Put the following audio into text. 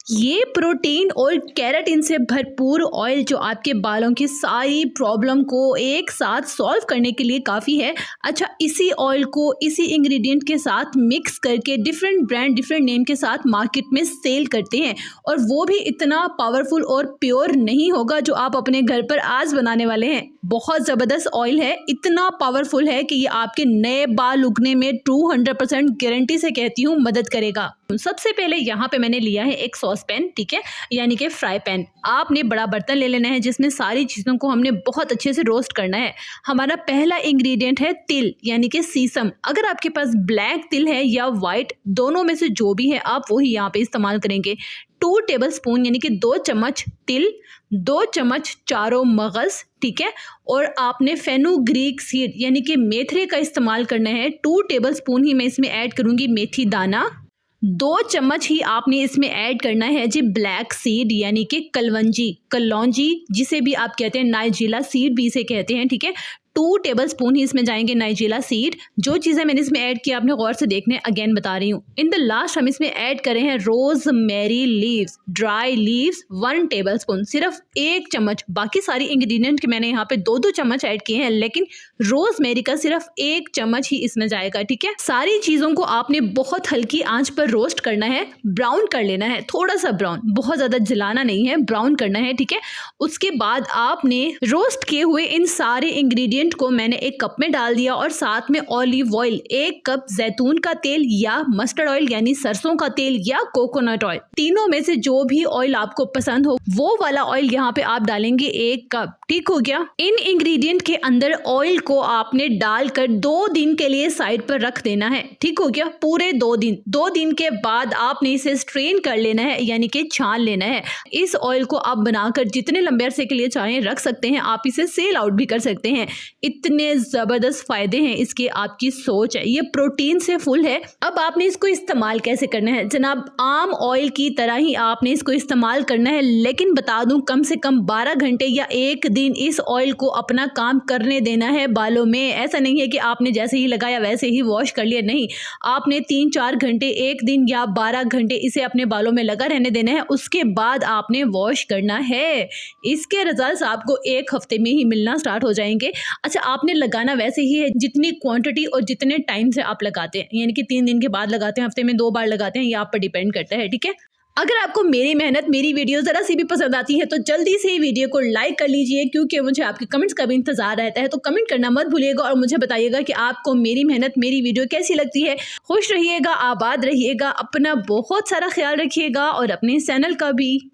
ये प्रोटीन और कैराटिन से भरपूर ऑयल जो आपके बालों की सारी प्रॉब्लम को एक साथ सॉल्व करने के लिए काफ़ी है। अच्छा, इसी ऑयल को इसी इंग्रेडिएंट के साथ मिक्स करके डिफरेंट ब्रांड डिफरेंट नेम के साथ मार्केट में सेल करते हैं, और वो भी इतना पावरफुल और प्योर नहीं होगा जो आप अपने घर पर आज बनाने वाले हैं। बहुत ज़बरदस्त ऑयल है, इतना पावरफुल है कि ये आपके नए बाल उगने में 200% गारंटी से कहती हूँ मदद करेगा। सबसे पहले यहाँ पे मैंने लिया है एक सॉस पैन, ठीक है, यानी कि फ्राई पैन। आपने बड़ा बर्तन ले लेना है जिसमें सारी चीज़ों को हमने बहुत अच्छे से रोस्ट करना है। हमारा पहला इंग्रेडिएंट है तिल यानी कि सीसम। अगर आपके पास ब्लैक तिल है या वाइट, दोनों में से जो भी है आप वही यहाँ पे इस्तेमाल करेंगे। 2 टेबलस्पून यानी कि 2 चम्मच तिल, 2 चम्मच चारों मगज़, ठीक है, और आपने फेनुग्रीक सीड यानी कि मेथरे का इस्तेमाल करना है। 2 टेबलस्पून ही मैं इसमें ऐड करूँगी मेथी दाना। 2 चम्मच ही आपने इसमें ऐड करना है जी ब्लैक सीड यानी कि कलौंजी जिसे भी आप कहते हैं, नाइजीला सीड भी इसे कहते हैं, ठीक है। 2 टेबलस्पून ही इसमें जाएंगे नाइजीला सीड। जो चीज़ें मैंने इसमें ऐड किया आपने गौर से देखने, अगेन बता रही हूँ। इन द लास्ट हम इसमें ऐड करें हैं rosemary leaves, dry leaves 1 tablespoon, सिर्फ 1 चम्मच। बाकी सारी इंग्रेडिएंट के मैंने यहाँ पे 2-2 चम्मच ऐड किए हैं, लेकिन रोजमेरी का सिर्फ 1 चम्मच ही इसमें जाएगा, ठीक है। सारी चीज़ों को आपने बहुत हल्की आंच पर रोस्ट करना है, ब्राउन कर लेना है, थोड़ा सा ब्राउन, बहुत ज़्यादा जलाना नहीं है, ब्राउन करना है, ठीक है। उसके बाद आपने रोस्ट किए हुए इन सारे इंग्रेडिएंट को मैंने एक कप में डाल दिया, और साथ में ऑलिव ऑयल 1 कप, जैतून का तेल या मस्टर्ड ऑयल यानी सरसों का तेल या कोकोनट ऑयल, तीनों में से जो भी ऑयल आपको पसंद हो वो वाला ऑयल यहाँ पे आप डालेंगे 1 कप, ठीक हो गया। इन इंग्रेडिएंट के अंदर ऑयल को आपने डालकर 2 दिन के लिए साइड पर रख देना है, ठीक हो गया, पूरे 2 दिन। 2 दिन के बाद आपने इसे स्ट्रेन कर लेना है यानी कि छान लेना है। इस ऑयल को आप बनाकर जितने लंबे अरसे के लिए चाहें रख सकते हैं, आप इसे सेल आउट भी कर सकते हैं। इतने ज़बरदस्त फ़ायदे हैं इसके, आपकी सोच है, ये प्रोटीन से फुल है। अब आपने इसको इस्तेमाल कैसे करना है जनाब, आम ऑयल की तरह ही आपने इसको इस्तेमाल करना है, लेकिन बता दूं कम से कम 12 घंटे या 1 दिन इस ऑयल को अपना काम करने देना है बालों में। ऐसा नहीं है कि आपने जैसे ही लगाया वैसे ही वॉश कर लिया, नहीं, आपने 3-4 घंटे, 1 दिन या 12 घंटे इसे अपने बालों में लगा रहने देना है, उसके बाद आपने वॉश करना है। इसके रिजल्ट्स आपको 1 हफ्ते में ही मिलना स्टार्ट हो जाएंगे। अच्छा, आपने लगाना वैसे ही है जितनी क्वांटिटी और जितने टाइम से आप लगाते हैं, यानी कि 3 दिन के बाद लगाते हैं, हफ्ते में 2 बार लगाते हैं, ये आप पर डिपेंड करता है, ठीक है। अगर आपको मेरी मेहनत, मेरी वीडियो ज़रा सी भी पसंद आती है तो जल्दी से ही वीडियो को लाइक कर लीजिए, क्योंकि मुझे आपके कमेंट्स का भी इंतजार रहता है। तो कमेंट करना मत भूलिएगा और मुझे बताइएगा कि आपको मेरी मेहनत, मेरी वीडियो कैसी लगती है। खुश रहिएगा, आबाद रहिएगा, अपना बहुत सारा ख्याल रखिएगा और अपने चैनल का भी।